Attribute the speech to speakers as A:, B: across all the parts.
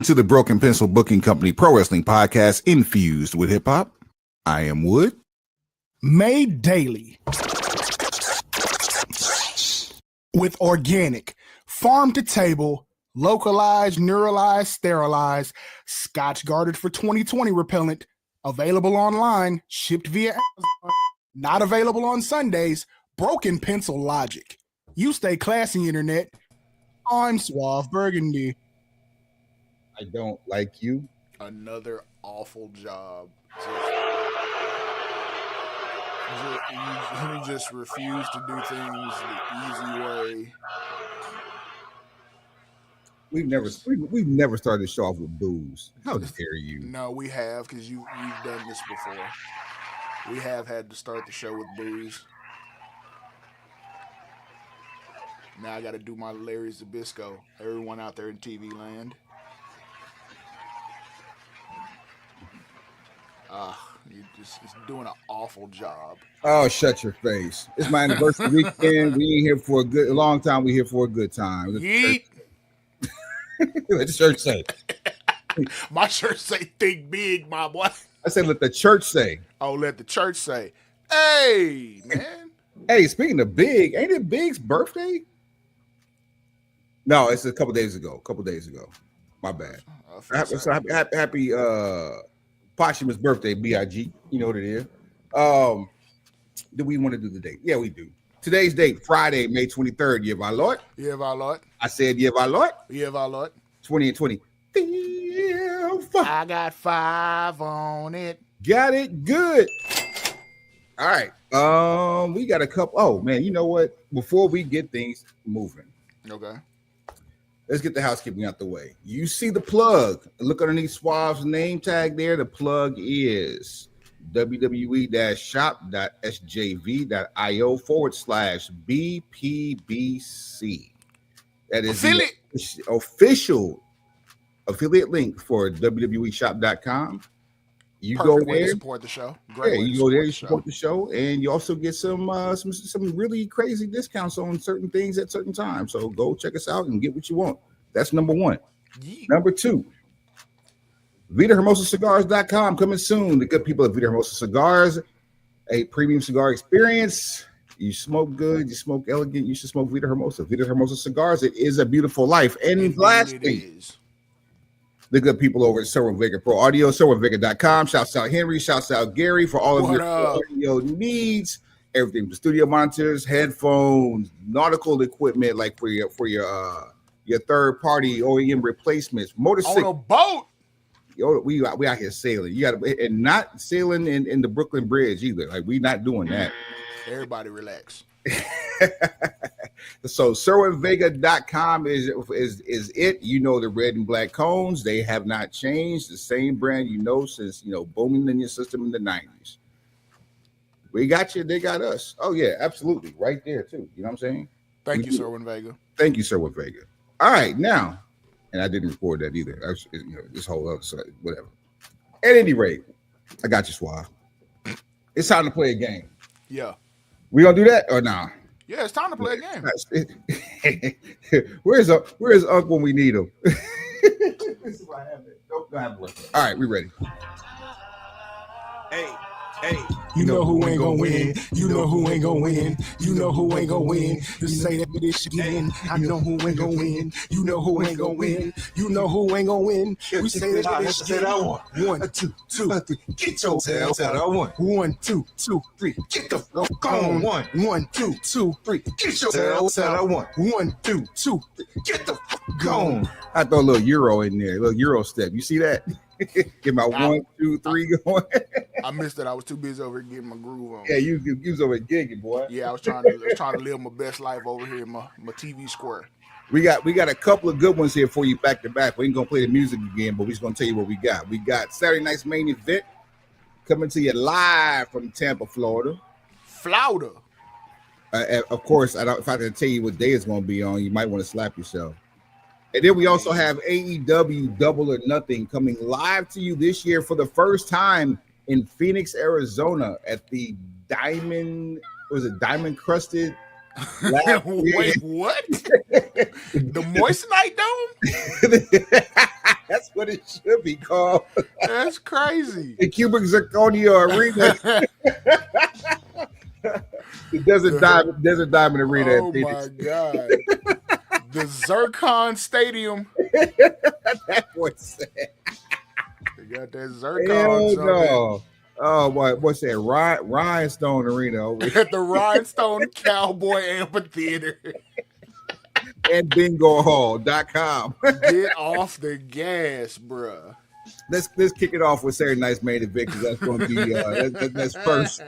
A: to the Broken Pencil Booking Company Pro Wrestling Podcast infused with hip hop. I am Wood.
B: Made daily with organic, farm to table, localized, neuralized, sterilized, Scotch guarded for 2020 repellent, available online, shipped via Amazon, not available on Sundays. Broken Pencil Logic. You stay classy, internet. I'm Suave Burgundy.
A: I don't like you.
B: Another awful job. You just refuse to do things the easy way.
A: We've never started the show off with booze. How dare you?
B: No, we have, because you've done this before. We have had to start the show with booze. Now I got to do my Larry Zbyszko. Everyone out there in TV land. It's doing an awful job.
A: Oh, shut your face. It's my anniversary weekend. We ain't here for a long time. We're here for a good time.
B: Yeet.
A: Let the church say.
B: My shirt say think big, my boy.
A: I said let the church say.
B: Oh, let the church say. Hey, man.
A: Hey, speaking of Big, ain't it Big's birthday? No, it's a couple days ago. My bad. Happy posthumous birthday, B.I.G. You know what it is. Do we want to do the date? Yeah, we do. Today's date, Friday, May 23rd. Year of our Lord.
B: Year of our Lord.
A: I said year of our Lord.
B: Year of our Lord.
A: 20 and 20.
B: I got 5 on it.
A: Got it good. All right. We got a couple. Oh man, you know what? Before we get things moving,
B: okay.
A: Let's get the housekeeping out the way. You see the plug. Look underneath Suave's name tag there. The plug is www.shop.sjv.io/BPBC. That is the official affiliate link for www.shop.com. You
B: Perfect
A: go
B: way
A: there,
B: to support the show. Great
A: you go there, you support the show, and you also get some really crazy discounts on certain things at certain times. So go check us out and get what you want. That's number one. Yeah. Number two, VitaHermosaCigars.com coming soon. The good people at Vita Hermosa Cigars, a premium cigar experience. You smoke good, you smoke elegant, you should smoke Vita Hermosa. Vita Hermosa Cigars, it is a beautiful life. And lastly, the good people over at Sir Vega Pro Audio, SirVega.com. Shouts out Henry, shouts out Gary for all of your audio needs. Everything from studio monitors, headphones, nautical equipment, like for your third party OEM replacements, motorcycle.
B: On a boat.
A: Yo, we out here sailing. You got to, and not sailing in the Brooklyn Bridge either. Like we not doing that.
B: Everybody relax.
A: So SerwinVega.com is it. You know the red and black cones, they have not changed. The same brand since booming in your system in the 90s. We got you, they got us. Oh yeah, absolutely. Right there too. You know what I'm saying?
B: Thank you, Serwin Vega.
A: Thank you, Serwin Vega. All right, now, and I didn't record that either. This whole other side, whatever. At any rate, I got you, Suave. It's time to play a game.
B: Yeah.
A: We gonna do that or nah?
B: Yeah, it's time to play a
A: game. Where's Unc when we need him? This is why I have it. Don't have it. All right, we ready.
C: Hey.
B: You know who ain't gonna win. You know who ain't gonna win. You know who ain't gonna win. This ain't that bitch again. I know who ain't gonna win. You know who ain't gonna win. You know who ain't gonna win. We say that bitch again. 1, 2, 3. Get your tail out. 1, 2, 3. Get the fuck on. 1, 2, 3. Get your tail out. 1, 2, 3. Get the fuck on.
A: I throw a little Euro in there, a little Euro step. You see that? Get my 1, 2, 3 going.
B: I missed it. I was too busy over here getting my groove on.
A: Yeah, you was over here gigging, boy.
B: Yeah, I was trying to live my best life over here in my TV square.
A: We got a couple of good ones here for you back to back. We ain't gonna play the music again, but we're just gonna tell you what we got. We got Saturday night's main event coming to you live from Tampa, Florida. Of course, if I can tell you what day it's gonna be on, you might want to slap yourself. And then we also have AEW Double or Nothing coming live to you this year for the first time in Phoenix, Arizona at the diamond crusted
B: Wait, what? The Moissanite Dome?
A: That's what it should be called.
C: That's crazy.
A: The Cubic Zirconia Arena. The Desert Diamond Arena.
C: Oh my God. The Zircon Stadium.
A: That boy said.
C: They got that Zircon.
A: Hell no. Oh, what's that? Rhinestone Arena over here.
C: At the Rhinestone Cowboy Amphitheater.
A: And bingohall.com.
C: Get off the gas, bruh.
A: Let's kick it off with Saturday Night's main event because that's going to be that's first.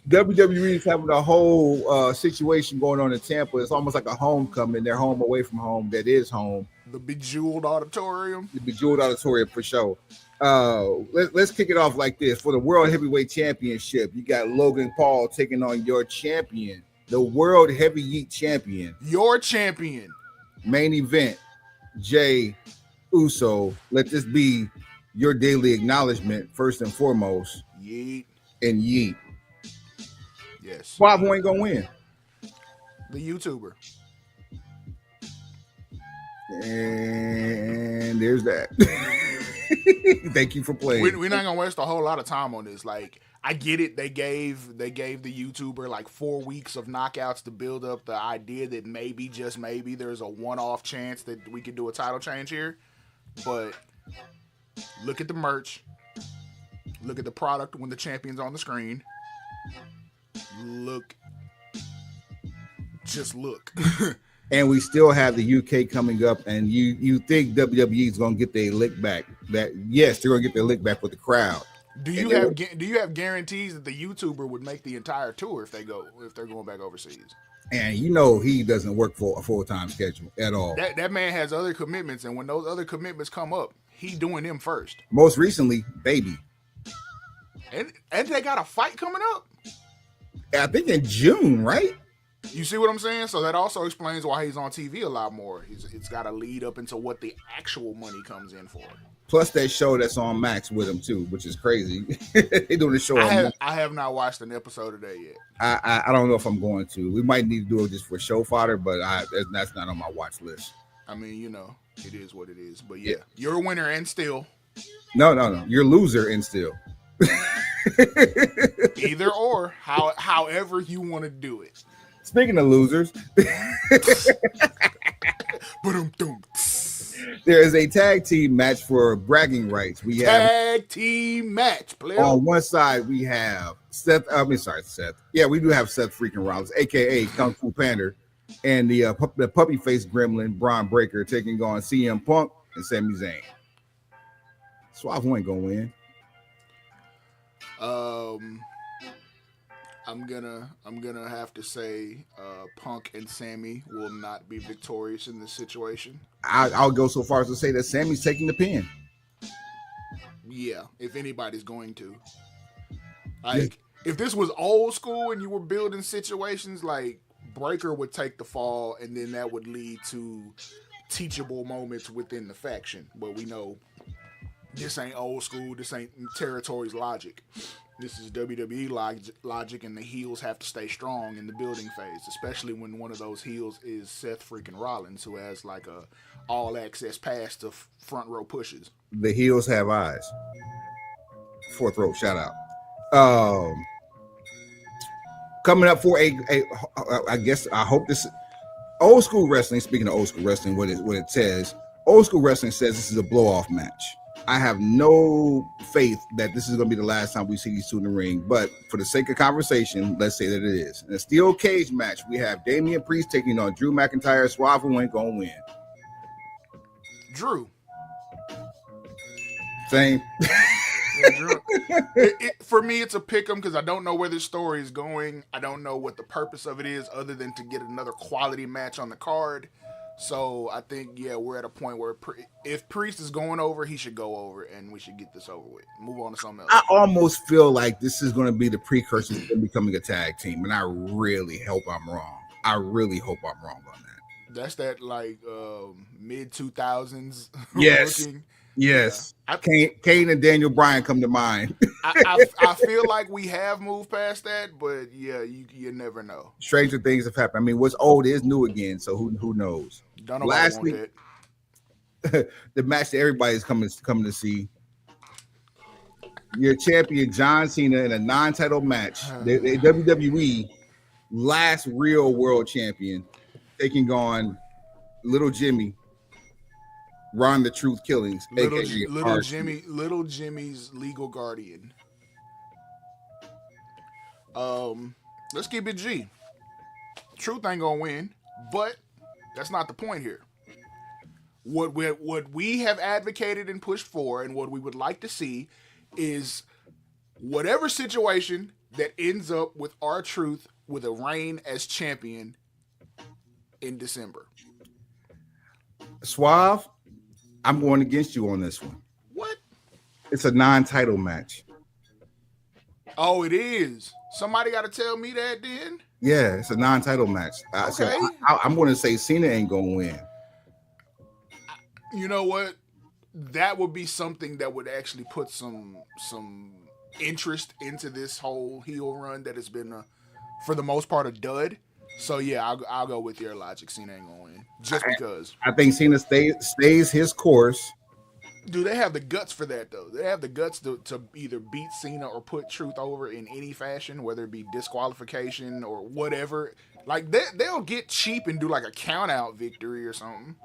A: WWE is having a whole situation going on in Tampa. It's almost like a homecoming. They're home away from home. That is home.
C: The Bejeweled Auditorium.
A: The Bejeweled Auditorium for sure. Let's kick it off like this. For the World Heavyweight Championship, you got Logan Paul taking on your champion, the World Heavyweight Champion.
C: Your champion.
A: Main event, Jay Uso. Let this be your daily acknowledgement, first and foremost.
C: Yeet.
A: And yeet.
C: Yes.
A: Suave ain't gonna win.
C: The YouTuber.
A: And there's that. Thank you for playing.
C: We're not gonna waste a whole lot of time on this. Like, I get it. They gave the YouTuber like 4 weeks of knockouts to build up the idea that maybe, just maybe, there's a one-off chance that we could do a title change here. But look at the merch. Look at the product when the champion's on the screen. Just look.
A: And we still have the UK coming up, and you think WWE is gonna get their lick back? That yes, they're gonna get their lick back with the crowd.
C: Do you have guarantees that the YouTuber would make the entire tour if they're going back overseas?
A: And you know he doesn't work for a full-time schedule at all.
C: That man has other commitments, and when those other commitments come up, he doing them first.
A: Most recently, Baby.
C: And they got a fight coming up.
A: I think in June, right?
C: You see what I'm saying? So that also explains why he's on TV a lot more. It's got to lead up into what the actual money comes in for.
A: Plus that show that's on Max with him too, which is crazy. They doing the show.
C: I have not watched an episode of that yet.
A: I don't know if I'm going to. We might need to do it just for show fodder, but that's not on my watch list.
C: I mean, you know, it is what it is. But yeah, you're a winner and still.
A: No. You're a loser and still.
C: Either or, however you want to do it.
A: Speaking of losers, there is a tag team match for bragging rights. We have
C: tag team match. Player.
A: On one side, we have Seth. Seth. Yeah, we do have Seth freaking Rollins, aka Kung Fu Panda, and the puppy face gremlin Braun Breaker taking on CM Punk and Sami Zayn. Suave ain't gonna win.
C: I'm gonna have to say Punk and Sammy will not be victorious in this situation.
A: I'll go so far as to say that Sammy's taking the pin.
C: Yeah, if anybody's going to. Like, if this was old school and you were building situations, like Breaker would take the fall, and then that would lead to teachable moments within the faction. But we know this ain't old school. This ain't territory's logic. This is WWE logic, and the heels have to stay strong in the building phase, especially when one of those heels is Seth freaking Rollins, who has like a all-access pass to front row pushes.
A: The heels have eyes. Fourth row, shout out. Coming up for I hope this old school wrestling. Speaking of old school wrestling, what it says, old school wrestling says this is a blow-off match. I have no faith that this is going to be the last time we see these two in the ring, but for the sake of conversation, let's say that it is. In a steel cage match, we have Damian Priest taking on Drew McIntyre. Suave ain't going to win.
C: Drew.
A: Same.
C: Yeah, Drew. For me, it's a pick 'em because I don't know where this story is going. I don't know what the purpose of it is other than to get another quality match on the card. So I think, we're at a point where if Priest is going over, he should go over, and we should get this over with. Move on to something else.
A: I almost feel like this is going to be the precursor to becoming a tag team, and I really hope I'm wrong. I really hope I'm wrong on that.
C: That's that like mid 2000s.
A: Yes.
C: looking.
A: Yes. Yeah. Kane and Daniel Bryan come to mind.
C: I feel like we have moved past that, but you never know.
A: Stranger things have happened. I mean, what's old is new again, so who knows?
C: Don't nobody want
A: Lastly,
C: that.
A: the match that everybody's coming to see. Your champion John Cena in a non-title match. The WWE last real world champion taking on Little Jimmy, Ron the Truth Killings,
C: Little
A: aka
C: Little Jimmy's legal guardian. Let's keep it G. Truth ain't gonna win, but that's not the point here. What we have advocated and pushed for, and what we would like to see, is whatever situation that ends up with R-Truth with a reign as champion in December.
A: Suave, I'm going against you on this one.
C: What?
A: It's a non-title match.
C: Oh, it is. Somebody got to tell me that then.
A: Yeah, it's a non-title match.
C: Okay.
A: So I'm going to say Cena ain't going to win.
C: You know what? That would be something that would actually put some interest into this whole heel run that has been, for the most part, a dud. So yeah, I'll go with your logic. Cena ain't gonna win just because.
A: I think Cena stays his course.
C: Do they have the guts for that though? They have the guts to either beat Cena or put Truth over in any fashion, whether it be disqualification or whatever. Like they'll get cheap and do like a count out victory or something.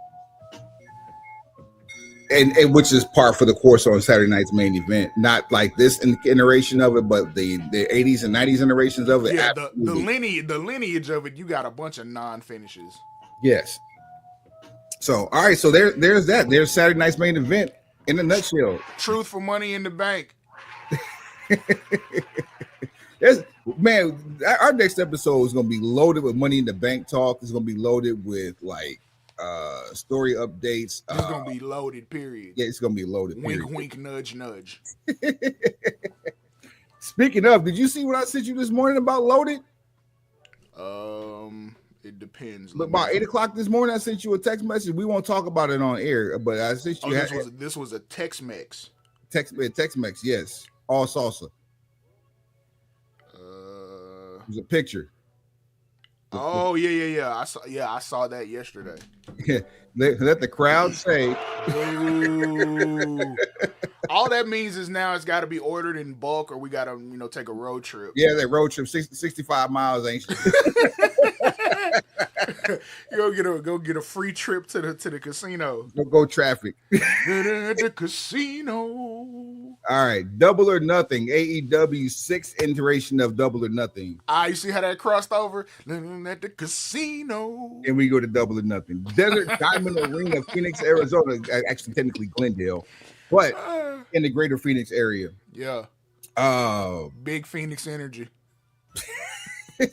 A: And which is par for the course on Saturday night's main event. Not like this iteration of it, but the 80s and 90s iterations of it.
C: Yeah, the lineage of it, you got a bunch of non-finishes.
A: Yes. So, all right. So there's that. There's Saturday night's main event in a nutshell.
C: Truth for Money in the Bank.
A: Man, our next episode is going to be loaded with Money in the Bank talk. It's going to be loaded with like story updates.
C: It's gonna be loaded, period.
A: Yeah, it's gonna be loaded.
C: Wink,
A: period.
C: wink, nudge, nudge.
A: Speaking of, did you see what I sent you this morning about loaded?
C: It depends.
A: Look, about 8:00 this morning, I sent you a text message. We won't talk about it on air, but I sent you.
C: This was a text mix.
A: Text mix, yes, all salsa. It was a picture.
C: Oh yeah. I saw that yesterday.
A: Let the crowd say.
C: Ooh. All that means is now it's got to be ordered in bulk, or we got to take a road trip.
A: Yeah, that road trip, 65 miles, ain't you?
C: Go get a free trip to the casino.
A: Go traffic.
C: At the casino.
A: All right, Double or Nothing, AEW 6th iteration of Double or Nothing.
C: You see how that crossed over? At the casino.
A: And we go to Double or Nothing. Desert Diamond Arena, Phoenix, Arizona. Actually, technically Glendale, but in the greater Phoenix area.
C: Yeah. Big Phoenix energy.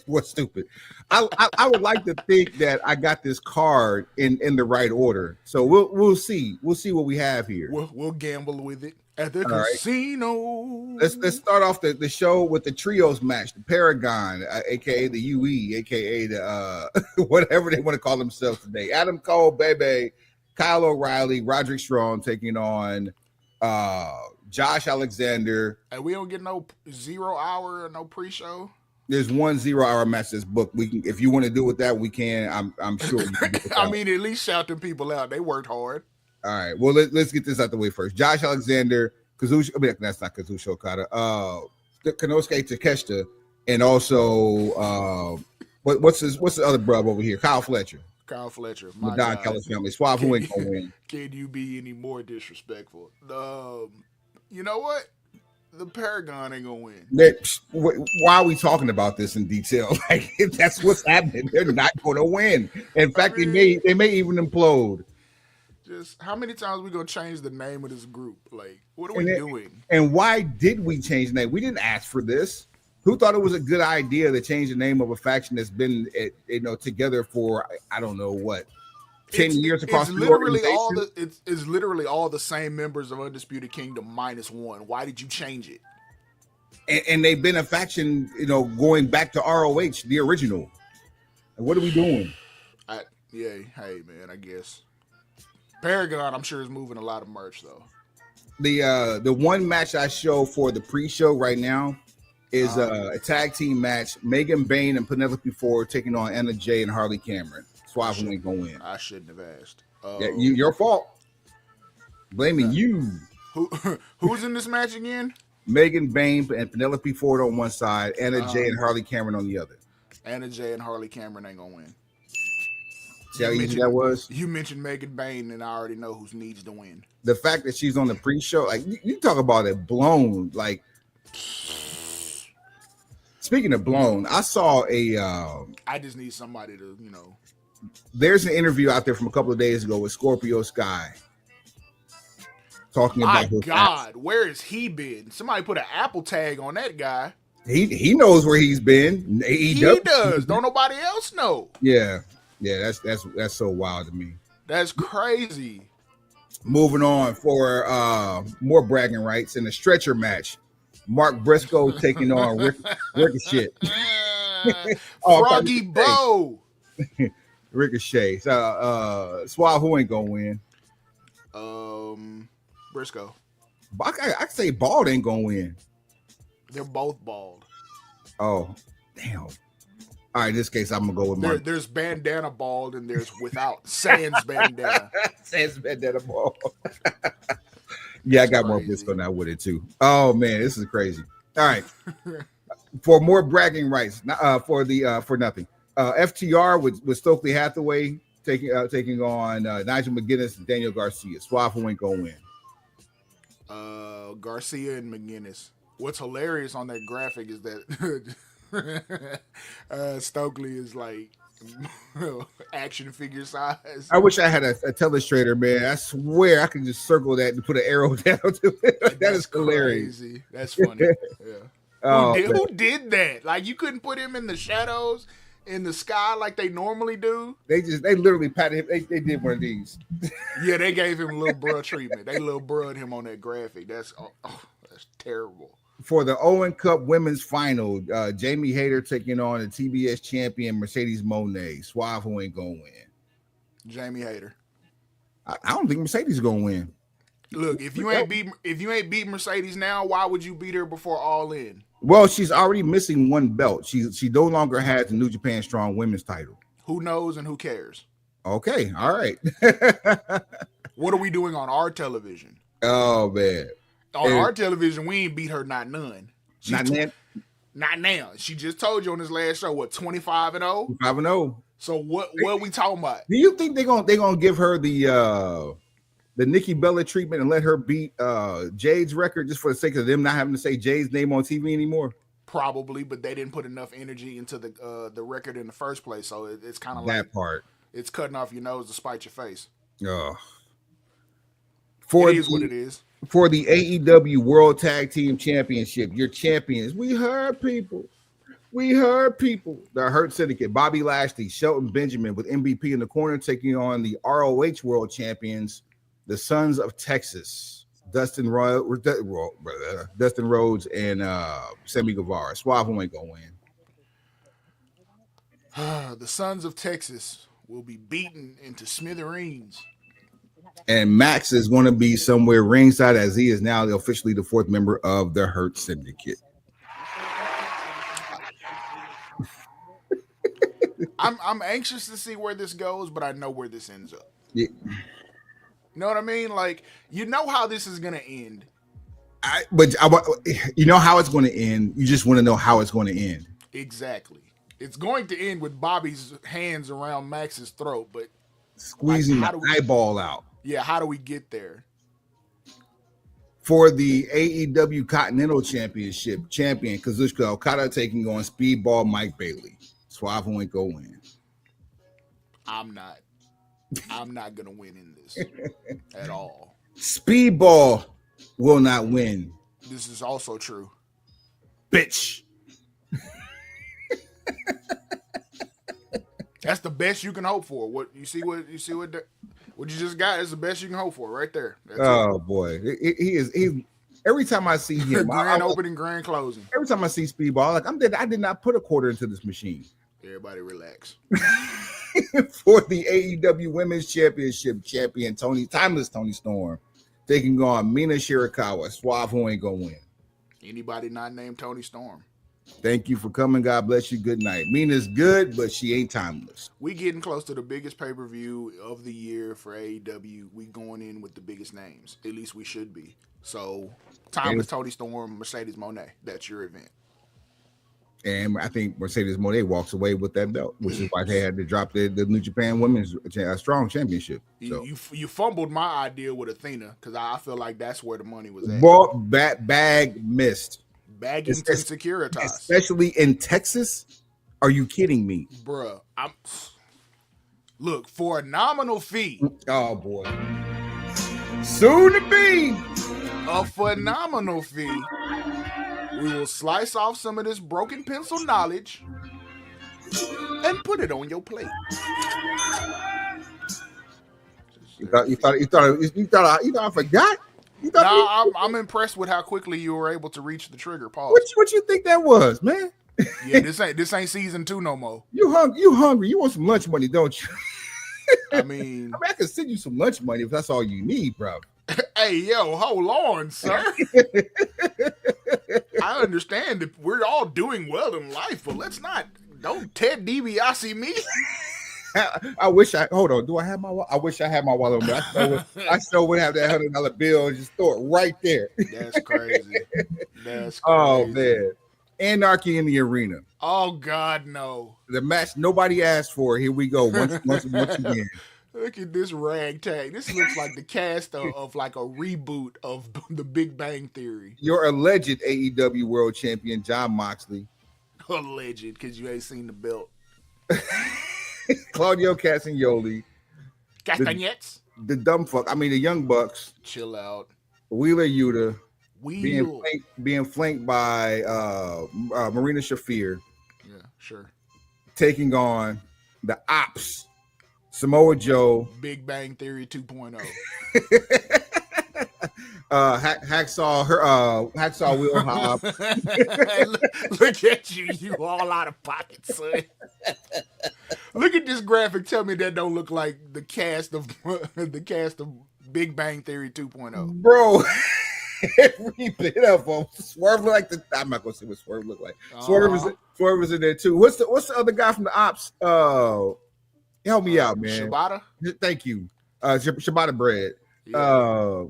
A: What's stupid? I would like to think that I got this card in the right order. So we'll see. We'll see what we have here.
C: We'll gamble with it at the casino.
A: Let's start off the show with the trios match. The Paragon, aka the UE, aka the whatever they want to call themselves today. Adam Cole, Bebe, Kyle O'Reilly, Roderick Strong taking on Josh Alexander.
C: And we don't get no 0 hour or no pre-show.
A: There's 1 0 hour match that's booked. We can, if you want to do with that, we can. I'm sure. We can
C: I mean, at least shout them people out. They worked hard.
A: All right. Well, let's get this out the way first. Josh Alexander, Kazushi. I mean, that's not Kazushi Okada. Konosuke Takeshita, and also what's the other brother over here? Kyle Fletcher.
C: My
A: Don Callis family. Suave, who ain't gonna win?
C: Can you be any more disrespectful? You know what? The Paragon ain't gonna win.
A: Why are we talking about this in detail? Like, if that's what's happening, they're not going to win. In fact, they may even implode.
C: Just how many times are we gonna change the name of this group? Like, what are we doing?
A: And why did we change the name? We didn't ask for this. Who thought it was a good idea to change the name of a faction that's been together for I don't know what 10 years across the organization?
C: It's literally all the same members of Undisputed Kingdom minus one. Why did you change it?
A: And they've been a faction, going back to ROH, the original. And what are we doing?
C: Hey man, I guess Paragon, I'm sure, is moving a lot of merch though.
A: The one match I show for the pre-show right now is a tag team match: Megan Bayne and Penelope Ford taking on Anna Jay and Harley Cameron. As Suave who ain't gonna win.
C: I shouldn't have asked.
A: Yeah, your fault. Blaming you.
C: Who's in this match again?
A: Megan Bain and Penelope Ford on one side, Anna Jay and Harley Cameron on the other.
C: Anna Jay and Harley Cameron ain't gonna win.
A: See how easy that was?
C: You mentioned Megan Bain, and I already know who needs to win.
A: The fact that she's on the pre-show, like you talk about it blown. Like, speaking of blown, I saw
C: I just need somebody to,
A: There's an interview out there from a couple of days ago with Scorpio Sky. Talking about
C: my God, where has he been? Somebody put an Apple tag on that guy.
A: He knows where he's been.
C: He does. Don't nobody else know.
A: Yeah, that's so wild to me.
C: That's crazy.
A: Moving on for more bragging rights in the stretcher match. Mark Briscoe taking on Ricochet.
C: Froggy Bo.
A: Ricochet. So Suave who ain't gonna win?
C: Briscoe.
A: I say Bald ain't gonna win.
C: They're both bald.
A: Oh, damn. All right, in this case, I'm gonna go with Mark.
C: There's bandana bald and there's without sans bandana.
A: Sans bandana bald. Yeah, I got more Briscoe now with it too. Oh man, this is crazy. All right, for more bragging rights, for nothing. FTR with Stokely Hathaway taking on Nigel McGuinness and Daniel Garcia. Suave who ain't gonna win?
C: Garcia and McGuinness. What's hilarious on that graphic is that Stokely is like action figure size.
A: I wish I had a telestrator, man. I swear I could just circle that and put an arrow down to it. That is hilarious.
C: Crazy. That's funny. Yeah. Who did that? Like, you couldn't put him in the shadows in the sky like they normally do.
A: They literally patted him. They did one of these.
C: Yeah, they gave him little bruh treatment. They little bruhed him on that graphic. That's terrible.
A: For the Owen Cup Women's Final, Jamie Hayter taking on the TBS champion Mercedes Moné. Suave who ain't gonna win?
C: Jamie Hayter.
A: I don't think Mercedes is gonna win.
C: Look, if you ain't beat Mercedes now, why would you beat her before All In?
A: Well, she's already missing one belt. She no longer has the New Japan Strong Women's title.
C: Who knows and who cares?
A: Okay, all right.
C: What are we doing on our television?
A: Oh man.
C: On our television, we ain't beat her not none.
A: Not
C: now. She just told you on this last show, what, 25-0?
A: 5-0.
C: So what are we talking about?
A: Do you think they're gonna give her the Nikki Bella treatment and let her beat Jade's record just for the sake of them not having to say Jade's name on TV anymore?
C: Probably, but they didn't put enough energy into the record in the first place, so it's kind of
A: that
C: like
A: part.
C: It's cutting off your nose to spite your face.
A: Oh.
C: It is what it is.
A: For the AEW World Tag Team Championship, your champions. We heard people. The Hurt Syndicate, Bobby Lashley, Shelton Benjamin with MVP in the corner taking on the ROH World Champions, the Sons of Texas, Dustin Rhodes and Sammy Guevara. Suave who ain't gonna win?
C: The Sons of Texas will be beaten into smithereens.
A: And Max is going to be somewhere ringside as he is now officially the fourth member of the Hurt Syndicate.
C: I'm anxious to see where this goes, but I know where this ends up.
A: Yeah.
C: You know what I mean? Like, you know how this is going to end.
A: You know how it's going to end. You just want to know how it's going to end.
C: Exactly. It's going to end with Bobby's hands around Max's throat, but
A: squeezing the eyeball out.
C: Yeah, how do we get there?
A: For the AEW Continental Championship, champion Kazuchika Okada taking on Speedball Mike Bailey. Suave who ain't gonna win.
C: I'm not gonna win in this at all.
A: Speedball will not win.
C: This is also true.
A: Bitch.
C: That's the best you can hope for. What you just got is the best you can hope for right there. That's
A: it. Boy, he is. Every time I see him,
C: grand opening, grand closing.
A: Every time I see Speedball, I did not put a quarter into this machine.
C: Everybody relax.
A: For the AEW Women's Championship champion Timeless Tony Storm taking on Mina Shirakawa. Suave who ain't gonna win.
C: Anybody not named Tony Storm.
A: Thank you for coming. God bless you. Good night. Mina's good, but she ain't timeless.
C: We getting close to the biggest pay-per-view of the year for AEW. We going in with the biggest names. At least we should be. So, Timeless, Tony Storm, Mercedes Moné. That's your event.
A: And I think Mercedes Moné walks away with that belt, which is why they had to drop the New Japan Women's Strong Championship. So.
C: You fumbled my idea with Athena because I feel like that's where the money was at.
A: Bag missed.
C: Bagging to Securitas.
A: Especially in Texas? Are you kidding me?
C: Bruh, look, for a nominal fee.
A: Oh, boy. Soon to be.
C: A phenomenal fee. We will slice off some of this broken pencil knowledge and put it on your plate.
A: You thought I forgot?
C: I'm impressed with how quickly you were able to reach the trigger. Pause.
A: What you think that was, man?
C: Yeah, this ain't season 2 no more.
A: You hungry? You want some lunch money, don't you?
C: I mean,
A: I can send you some lunch money if that's all you need, bro.
C: Hey, yo, hold on, sir. I understand that we're all doing well in life, but don't Ted DiBiase me.
A: I wish hold on. Do I have my wallet? I wish I had my wallet on me. I still would have that $100 bill and just throw it right there.
C: That's crazy. That's crazy.
A: Oh, man. Anarchy in the arena.
C: Oh, God, no.
A: The match nobody asked for. Here we go. Once again.
C: Look at this ragtag. This looks like the cast of like a reboot of the Big Bang Theory.
A: Your alleged AEW World Champion, Jon Moxley.
C: Alleged, because you ain't seen the belt.
A: Claudio Castagnoli.
C: Castagnettes.
A: The dumb fuck. I mean, the Young Bucks.
C: Chill out.
A: Wheeler Yuta. Being flanked by Marina Shafir.
C: Yeah, sure. Taking
A: on the Ops. Samoa Joe.
C: Big Bang Theory 2.0.
A: Hacksaw Will Hobbs.
C: Look at you all out of pocket, son. Look at this graphic. Tell me that don't look like the cast of Big Bang Theory 2.0.
A: Bro, every bit of them. Swerve look like I'm not gonna say what Swerve look like. Swerve is in there too. What's the other guy from the Ops? Help me out, man.
C: Shibata?
A: Thank you. Shibata Bread. Yeah.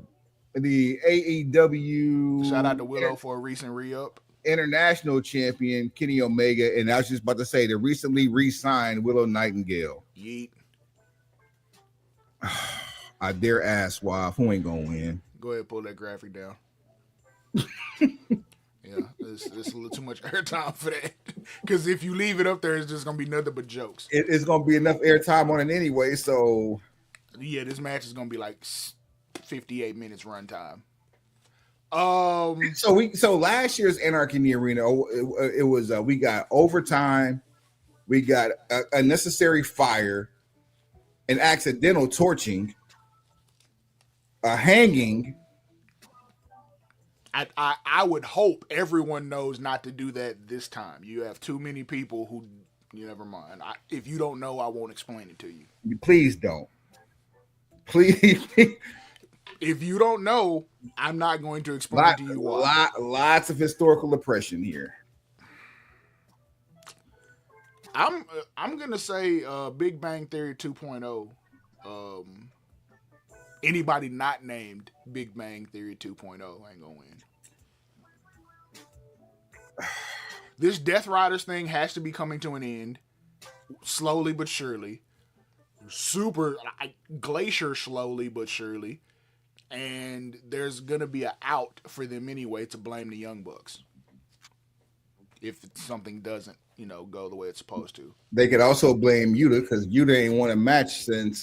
A: The AEW.
C: Shout out to Willow for a recent re-up.
A: International champion Kenny Omega. And I was just about to say, they recently re-signed Willow Nightingale.
C: Yeet.
A: I dare ask why. Who ain't going to win?
C: Go ahead, pull that graphic down. Yeah, it's a little too much airtime for that. Because if you leave it up there, it's just going to be nothing but jokes.
A: It's going to be enough airtime on it anyway, so...
C: Yeah, this match is going to be like 58 minutes runtime.
A: So last year's Anarchy in the Arena, it was we got overtime, we got a necessary fire, an accidental torching, a hanging.
C: I would hope everyone knows not to do that this time. You have too many people who, never mind. If you don't know, I won't explain it to you.
A: Please don't. Please.
C: If you don't know, I'm not going to explain to you why.
A: Lots of historical oppression here.
C: I'm gonna say Big Bang Theory 2.0. Anybody not named Big Bang Theory 2.0 ain't gonna win. This Death Riders thing has to be coming to an end, slowly but surely. Glacier slowly but surely. And there's going to be an out for them anyway to blame the Young Bucks if something doesn't, go the way it's supposed to.
A: They could also blame Yuta because Yuta ain't won a match since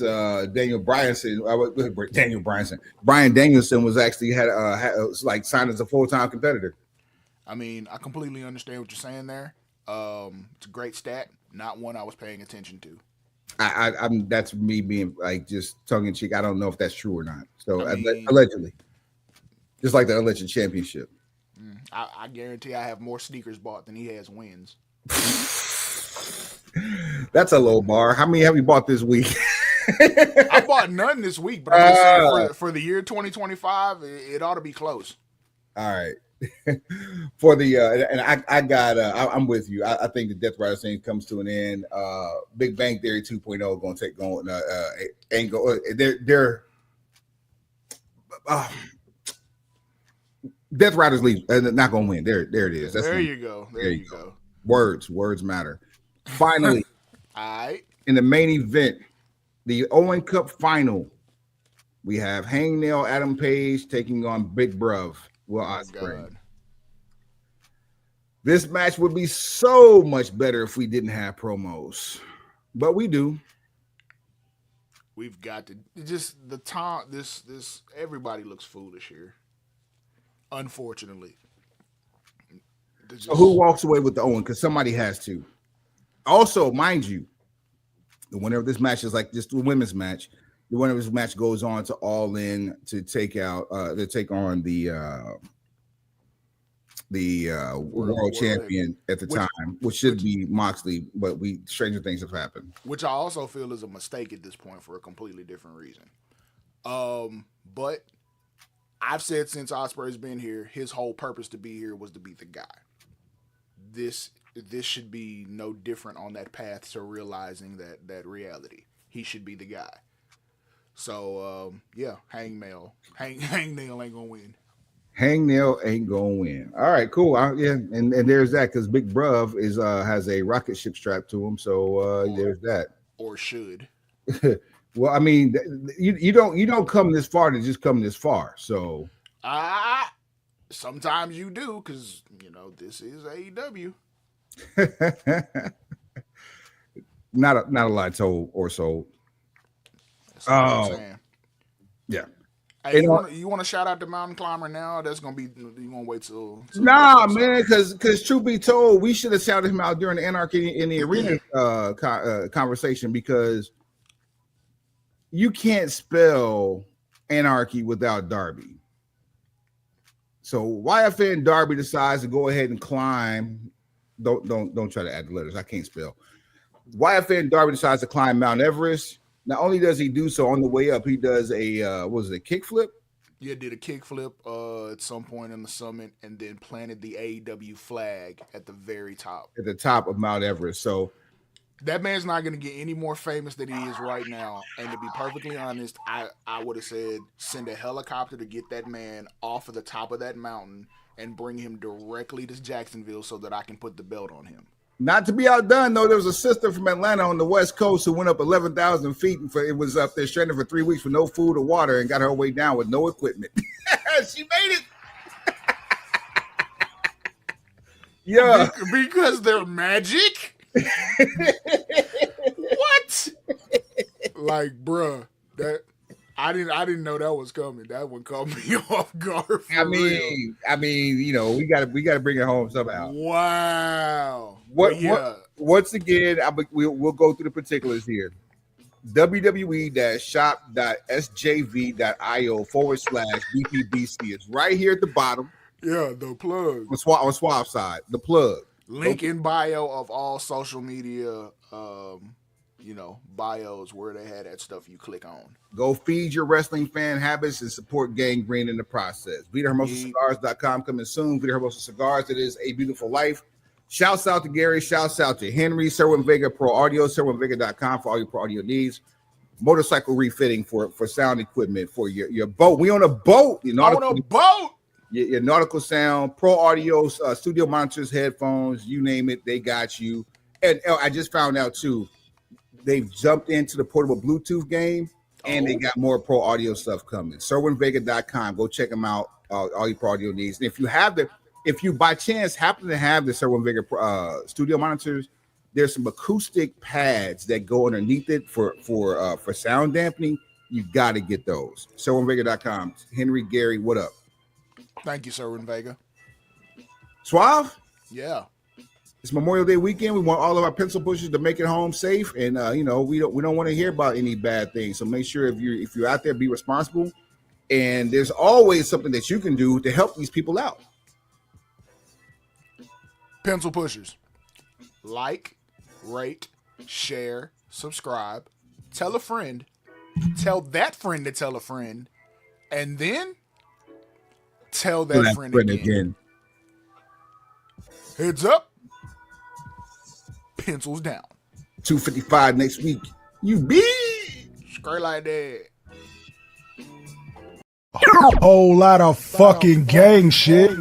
A: Brian Danielson was actually had signed as a full-time competitor.
C: I mean, I completely understand what you're saying there. It's a great stat, not one I was paying attention to.
A: I'm that's me being just tongue in cheek. I don't know if that's true or not. So allegedly, just like the alleged championship.
C: I guarantee I have more sneakers bought than he has wins.
A: That's a low bar. How many have you bought this week?
C: I bought none this week, but I'm just saying for the year 2025, it ought to be close.
A: All right. For the and I'm with you. I think the Death Rider thing comes to an end. Big Bang Theory 2.0 going to take going ain't go. They're Death Riders leave. Not going to win. There it is.
C: There you go. There you go.
A: Words matter. Finally,
C: all right.
A: In the main event, the Owen Cup final, we have Hangnail Adam Page taking on Big Bruv Will Ospreay. This match would be so much better if we didn't have promos, but we do.
C: We've got to just the time. This everybody looks foolish here. Unfortunately,
A: so who walks away with the Owen? Because somebody has to. Also, mind you, the winner of this match is like this women's match. The winner of this match goes on to All In to take on the world champion at the time, which should be Moxley, but stranger things have happened.
C: Which I also feel is a mistake at this point for a completely different reason. But I've said since Ospreay's been here, his whole purpose to be here was to be the guy. This should be no different on that path to realizing that reality. He should be the guy. So yeah, Hangnail ain't gonna win.
A: Hangnail ain't gonna win. All right, cool. Yeah, and there's that because Big Bruv is has a rocket ship strapped to him. So there's that.
C: Or should.
A: Well, I mean, you don't come this far to just come this far. So
C: sometimes you do because this is AEW.
A: not a lot told or sold.
C: That's what I'm saying.
A: Yeah.
C: Hey, you want to shout out the mountain climber now? That's gonna be you gonna wait till
A: nah, man. Because truth be told, we should have shouted him out during the Anarchy in the Arena conversation because you can't spell Anarchy without Darby. So YFN Darby decides to go ahead and climb. Don't try to add the letters. I can't spell. YFN Darby decides to climb Mount Everest. Not only does he do so on the way up, he does a kickflip?
C: Yeah, did a kickflip at some point in the summit and then planted the AEW flag at the very top.
A: At the top of Mount Everest. So
C: that man's not going to get any more famous than he is right now. And to be perfectly honest, I would have said send a helicopter to get that man off of the top of that mountain and bring him directly to Jacksonville so that I can put the belt on him.
A: Not to be outdone, though, there was a sister from Atlanta on the West Coast who went up 11,000 feet. It was up there stranded for 3 weeks with no food or water and got her way down with no equipment. She made it. Yeah.
C: Because they're magic? What? Like, bruh, that I didn't know that was coming. That one caught me off guard. I
A: mean, we gotta bring it home somehow.
C: Wow.
A: Once again, we'll go through the particulars here. www.shop.sjv.io/BPBC is right here at the bottom.
C: Yeah, the plug.
A: On Swab side, the plug.
C: Link in bio of all social media, bios where they had that stuff you click on.
A: Go feed your wrestling fan habits and support Gangrene in the process. VitaHermosaCigars.com coming soon. Vita Hermosa Cigars. It is a beautiful life. Shouts out to Gary. Shouts out to Henry. Serwin Vega Pro Audio. SerwinVega.com for all your pro audio needs. Motorcycle refitting for sound equipment for your boat. We on a boat. Your nautical sound, pro audio, studio monitors, headphones, you name it, they got you. And I just found out too, they've jumped into the portable Bluetooth game and they got more pro audio stuff coming. SerwinVega.com. Go check them out. All your pro audio needs. And if you by chance happen to have the Serwin Vega studio monitors, there's some acoustic pads that go underneath it for sound dampening. You got to get those. SerwinVega.com. Henry, Gary, what up?
C: Thank you, Serwin Vega.
A: Suave?
C: Yeah.
A: It's Memorial Day weekend. We want all of our pencil pushers to make it home safe, and we don't want to hear about any bad things. So make sure if you're out there, be responsible. And there's always something that you can do to help these people out.
C: Pencil pushers, like, rate, share, subscribe, tell a friend, tell that friend to tell a friend, and then tell that friend again. Heads up. Pencils down.
A: 255 next week. You be
C: Straight like that.
B: Whole lot of fucking gang shit.